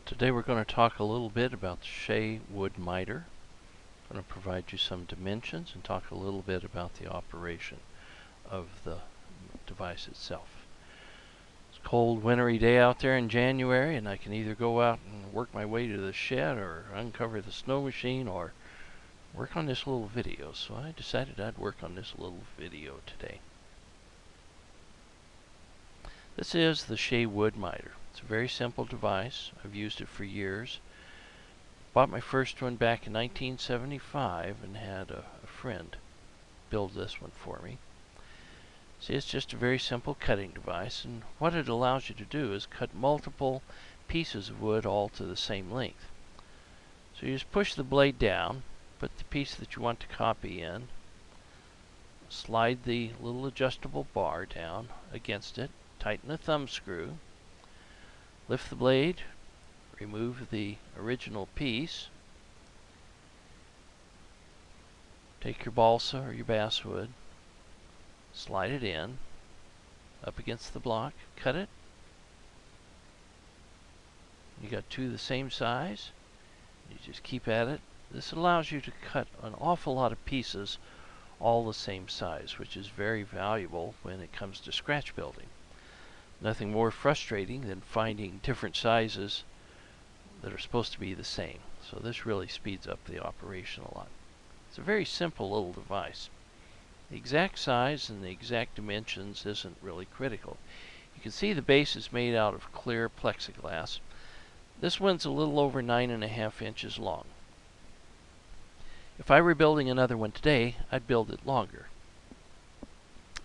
Today we're going to talk a little bit about the Shay Wood Miter. I'm going to provide you some dimensions and talk a little bit about the operation of the device itself. It's a cold, wintry day out there in January, and I can either go out and work my way to the shed or uncover the snow machine or work on this little video. So I decided I'd work on this little video today. This is the Shay Wood Miter. It's a very simple device. I've used it for years. Bought my first one back in 1975 and had a friend build this one for me. See, it's just a very simple cutting device, and what it allows you to do is cut multiple pieces of wood all to the same length. So you just push the blade down, put the piece that you want to copy in, slide the little adjustable bar down against it, tighten the thumb screw, lift the blade, remove the original piece, take your balsa or your basswood, slide it in, up against the block, cut it. You got two the same size. You just keep at it. This allows you to cut an awful lot of pieces all the same size, which is very valuable when it comes to scratch building. Nothing more frustrating than finding different sizes that are supposed to be the same. So this really speeds up the operation a lot. It's a very simple little device. The exact size and the exact dimensions isn't really critical. You can see the base is made out of clear plexiglass. This one's a little over 9.5 inches long. If I were building another one today, I'd build it longer.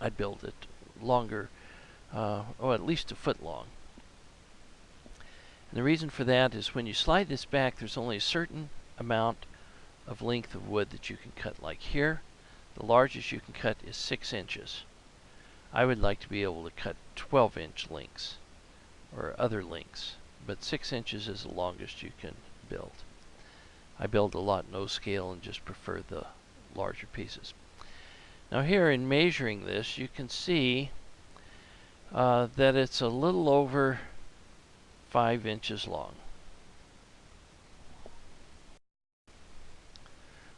I'd build it longer, at least a foot long. And the reason for that is when you slide this back, there's only a certain amount of length of wood that you can cut. Like here, the largest you can cut is 6 inches. I would like to be able to cut 12-inch lengths or other lengths, but 6 inches is the longest you can build. I build a lot no scale and just prefer the larger pieces. Now here in measuring this, you can see that it's a little over 5 inches long.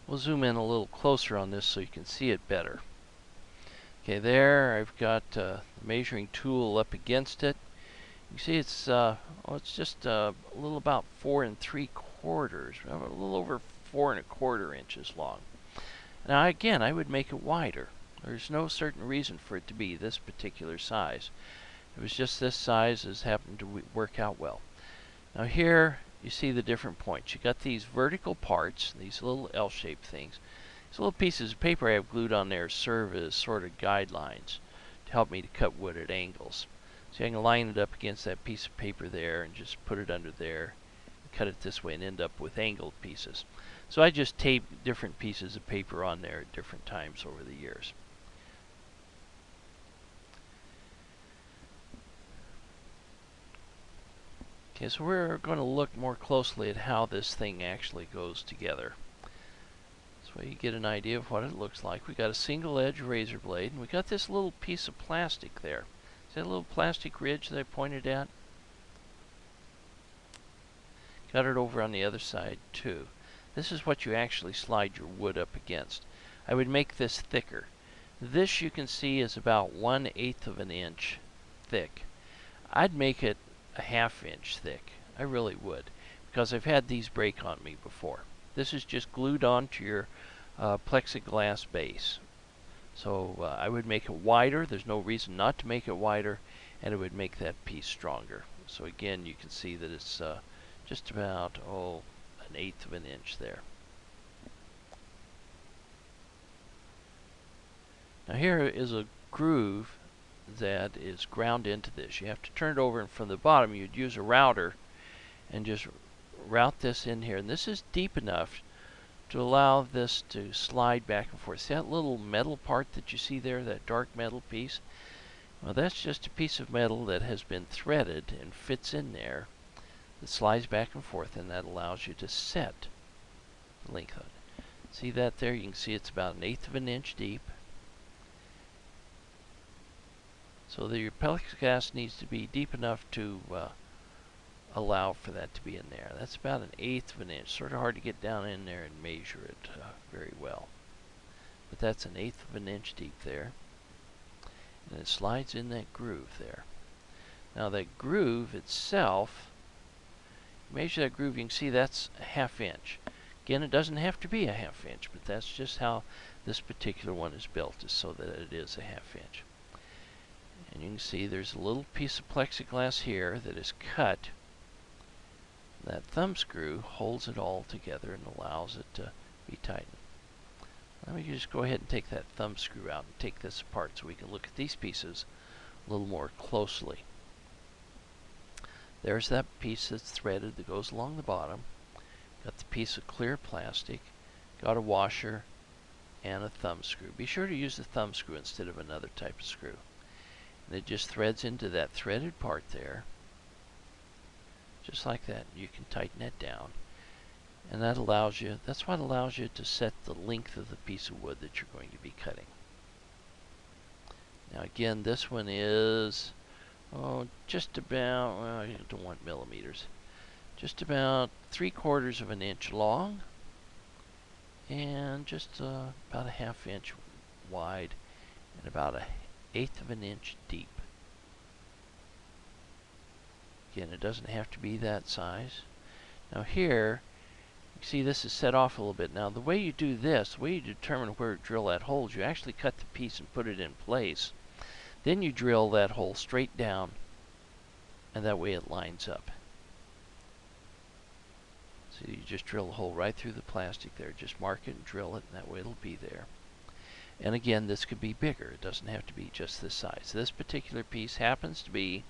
We'll zoom in a little closer on this so you can see it better. Okay, there I've got the measuring tool up against it. You can see it's just a little about 4 3/4, a little over 4 1/4 inches long. Now again, I would make it wider. There's no certain reason for it to be this particular size. It was just this size has happened to work out well. Now here you see the different points. You got these vertical parts, these little L-shaped things. These little pieces of paper I have glued on there serve as sort of guidelines to help me to cut wood at angles. So I can line it up against that piece of paper there and just put it under there, cut it this way and end up with angled pieces. So I just tape different pieces of paper on there at different times over the years. Okay, so we're going to look more closely at how this thing actually goes together. This way you get an idea of what it looks like. We got a single edge razor blade, and we got this little piece of plastic there. See that little plastic ridge that I pointed at? Got it over on the other side too. This is what you actually slide your wood up against. I would make this thicker. This you can see is about 1/8 of an inch thick. I'd make it a 1/2 inch thick. I really would, because I've had these break on me before. This is just glued onto your plexiglass base. So I would make it wider. There's no reason not to make it wider, and it would make that piece stronger. So again, you can see that it's just about 1/8 of an inch there. Now here is a groove that is ground into this. You have to turn it over, and from the bottom you'd use a router and just route this in here. And this is deep enough to allow this to slide back and forth. See that little metal part that you see there, that dark metal piece? Well, that's just a piece of metal that has been threaded and fits in there. It slides back and forth, and that allows you to set the length of it. See that there? You can see it's about 1/8 of an inch deep. So that your plexiglass needs to be deep enough to allow for that to be in there. That's about 1/8 of an inch. Sort of hard to get down in there and measure it very well. But that's 1/8 of an inch deep there. And it slides in that groove there. Now that groove itself, measure that groove, you can see that's a 1/2 inch. Again, it doesn't have to be a 1/2 inch, but that's just how this particular one is built, is so that it is a 1/2 inch. And you can see there's a little piece of plexiglass here that is cut. That thumb screw holds it all together and allows it to be tightened. Let me just go ahead and take that thumb screw out and take this apart so we can look at these pieces a little more closely. There's that piece that's threaded that goes along the bottom. Got the piece of clear plastic, got a washer, and a thumb screw. Be sure to use the thumb screw instead of another type of screw. And it just threads into that threaded part there, just like that. You can tighten it down. And that allows you, that's what allows you to set the length of the piece of wood that you're going to be cutting. Now again, this one is, just about, well, I don't want millimeters, just about 3/4 of an inch long and just about a 1/2 inch wide and about 1/8 of an inch deep. Again, it doesn't have to be that size. Now here, you see this is set off a little bit. Now the way you do this, the way you determine where to drill that hole is you actually cut the piece and put it in place. Then you drill that hole straight down, and that way it lines up. So you just drill a hole right through the plastic there. Just mark it and drill it, and that way it'll be there. And again, this could be bigger. It doesn't have to be just this size. This particular piece happens to be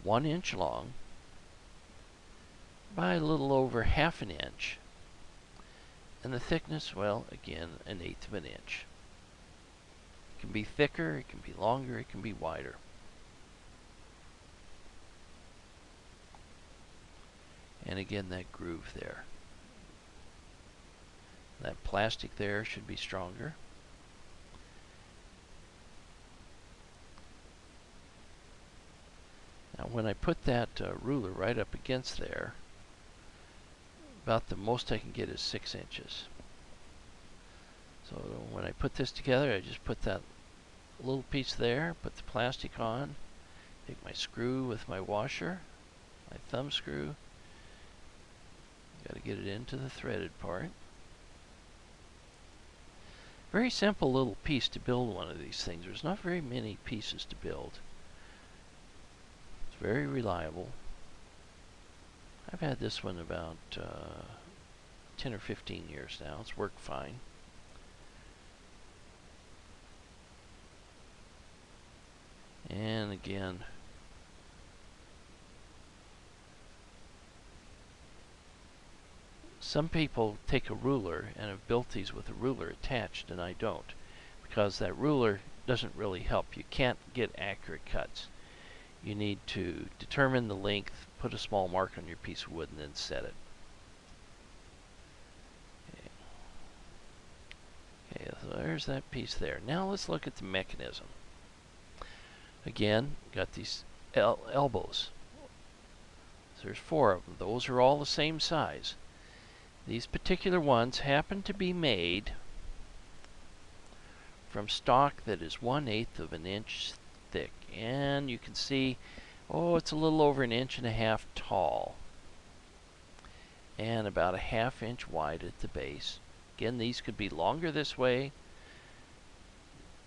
1 inch long by a little over 1/2 an inch. And the thickness, well, again, 1/8 of an inch. It can be thicker, it can be longer, it can be wider. And again, that groove there. That plastic there should be stronger. Now when I put that ruler right up against there, about the most I can get is 6 inches. So when I put this together, I just put that little piece there, put the plastic on, take my screw with my washer, my thumb screw, got to get it into the threaded part. Very simple little piece to build one of these things. There's not very many pieces to build. It's very reliable. I've had this one about 10 or 15 years now. It's worked fine. And again, some people take a ruler and have built these with a ruler attached, and I don't, because that ruler doesn't really help. You can't get accurate cuts. You need to determine the length, put a small mark on your piece of wood, and then set it. Okay, so there's that piece there. Now let's look at the mechanism. Again, got these elbows. So there's 4 of them. Those are all the same size. These particular ones happen to be made from stock that is 1/8 of an inch thick. And you can see, it's a little over 1.5 inches tall. And about a 1/2 inch wide at the base. Again, these could be longer this way.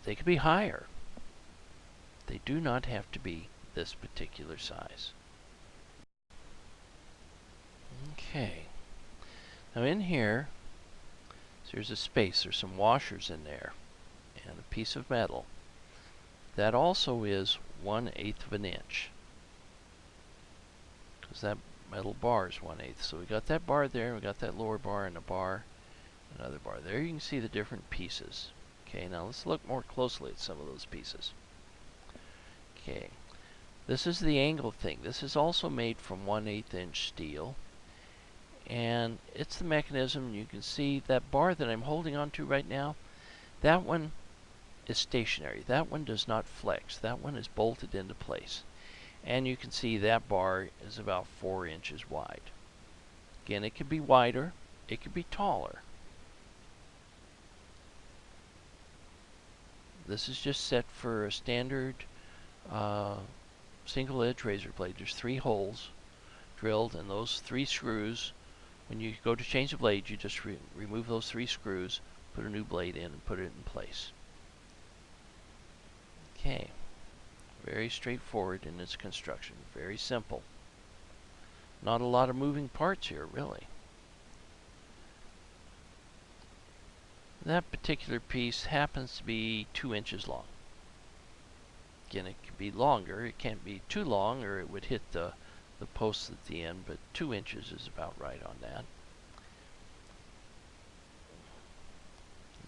They could be higher. They do not have to be this particular size. Okay. Now in here, so there's a space. There's some washers in there and a piece of metal. That also is 1/8 of an inch. Because that metal bar is 1/8. So we got that bar there, we got that lower bar and a bar, another bar. There you can see the different pieces. Okay, now let's look more closely at some of those pieces. Okay, this is the angle thing. This is also made from 1/8 inch steel. And it's the mechanism. You can see that bar that I'm holding on to right now, that one is stationary. That one does not flex. That one is bolted into place. and you can see that bar is about 4 inches wide. Again, it could be wider, it could be taller. This is just set for a standard single edge razor blade. There's 3 holes drilled, and those 3 screws, when you go to change the blade, you just remove those 3 screws, put a new blade in, and put it in place. Okay, very straightforward in its construction, very simple. Not a lot of moving parts here, really. That particular piece happens to be 2 inches long. Again, it could be longer. It can't be too long or it would hit the posts at the end, but 2 inches is about right on that.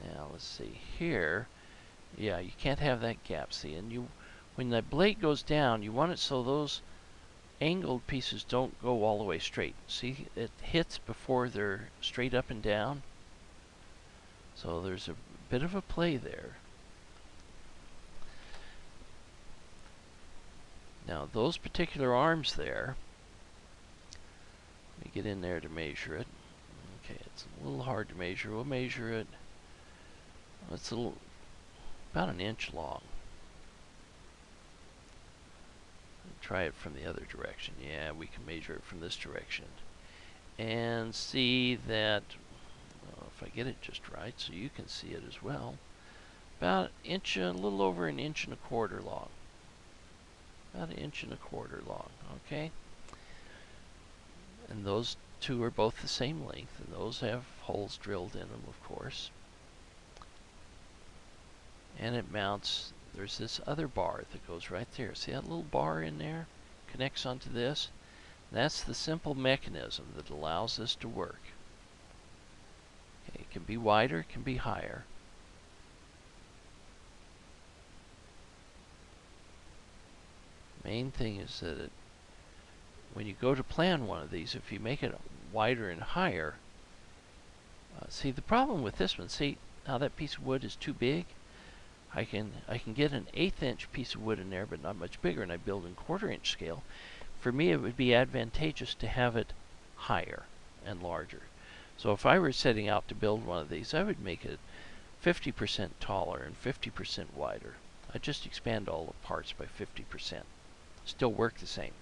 Now let's see here. Yeah, you can't have that gap, see, and when the blade goes down, you want it so those angled pieces don't go all the way straight. See, it hits before they're straight up and down. So there's a bit of a play there. Now those particular arms there, let me get in there to measure it. Okay, it's a little hard to measure. We'll measure it. It's about 1 inch long. Try it from the other direction. Yeah, we can measure it from this direction. And see that, if I get it just right so you can see it as well, about an inch, a little over 1.25 inches long. About 1.25 inches long, okay? And those 2 are both the same length, and those have holes drilled in them, of course. And it mounts, there's this other bar that goes right there. See that little bar in there? Connects onto this. That's the simple mechanism that allows this to work. Okay, it can be wider, it can be higher. Main thing is that when you go to plan one of these, if you make it wider and higher, see the problem with this one, see how that piece of wood is too big? I can get an 1/8 inch piece of wood in there, but not much bigger, and I build in 1/4 inch scale. For me, it would be advantageous to have it higher and larger. So if I were setting out to build one of these, I would make it 50% taller and 50% wider. I'd just expand all the parts by 50%. Still work the same.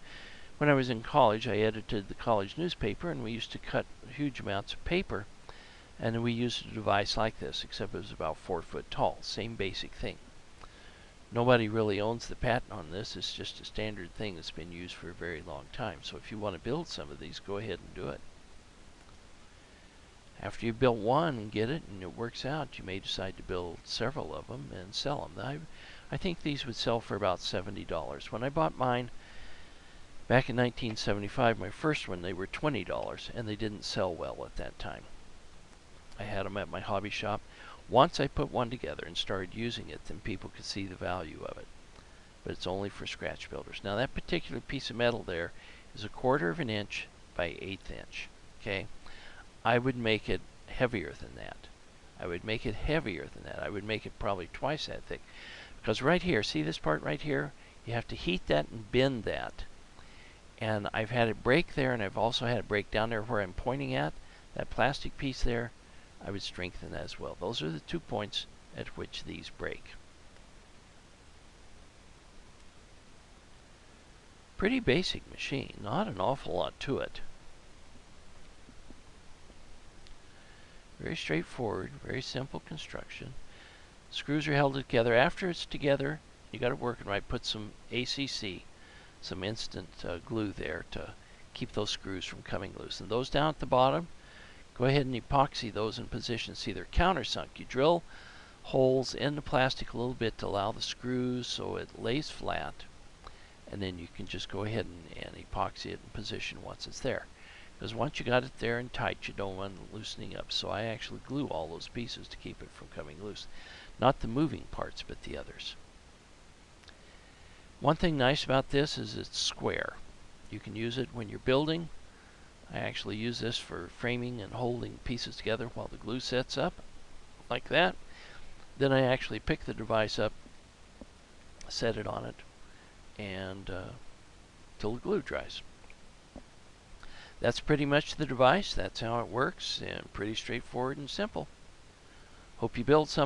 When I was in college, I edited the college newspaper, and we used to cut huge amounts of paper. And we used a device like this, except it was about 4 foot tall. Same basic thing. Nobody really owns the patent on this. It's just a standard thing that's been used for a very long time. So if you want to build some of these, go ahead and do it. After you've built one and get it and it works out, you may decide to build several of them and sell them. I think these would sell for about $70. When I bought mine back in 1975, my first one, they were $20, and they didn't sell well at that time. I had them at my hobby shop. Once I put one together and started using it, then people could see the value of it. But it's only for scratch builders. Now that particular piece of metal there is 1/4 inch by 1/8 inch. Okay, I would make it heavier than that. I would make it heavier than that. I would make it probably twice that thick. Because right here, see this part right here? You have to heat that and bend that. And I've had it break there, and I've also had it break down there where I'm pointing at. That plastic piece there, I would strengthen that as well. Those are the 2 points at which these break. Pretty basic machine, not an awful lot to it. Very straightforward, very simple construction. Screws are held together. After it's together, you got it working right. Put some ACC, some instant glue there to keep those screws from coming loose. And those down at the bottom, go ahead and epoxy those in position. See, they're countersunk. You drill holes in the plastic a little bit to allow the screws so it lays flat, and then you can just go ahead and epoxy it in position once it's there. Because once you got it there and tight, you don't want it loosening up. So I actually glue all those pieces to keep it from coming loose. Not the moving parts, but the others. One thing nice about this is it's square. You can use it when you're building. I actually use this for framing and holding pieces together while the glue sets up, like that. Then I actually pick the device up, set it on it, and till the glue dries. That's pretty much the device. That's how it works, and pretty straightforward and simple. Hope you build something.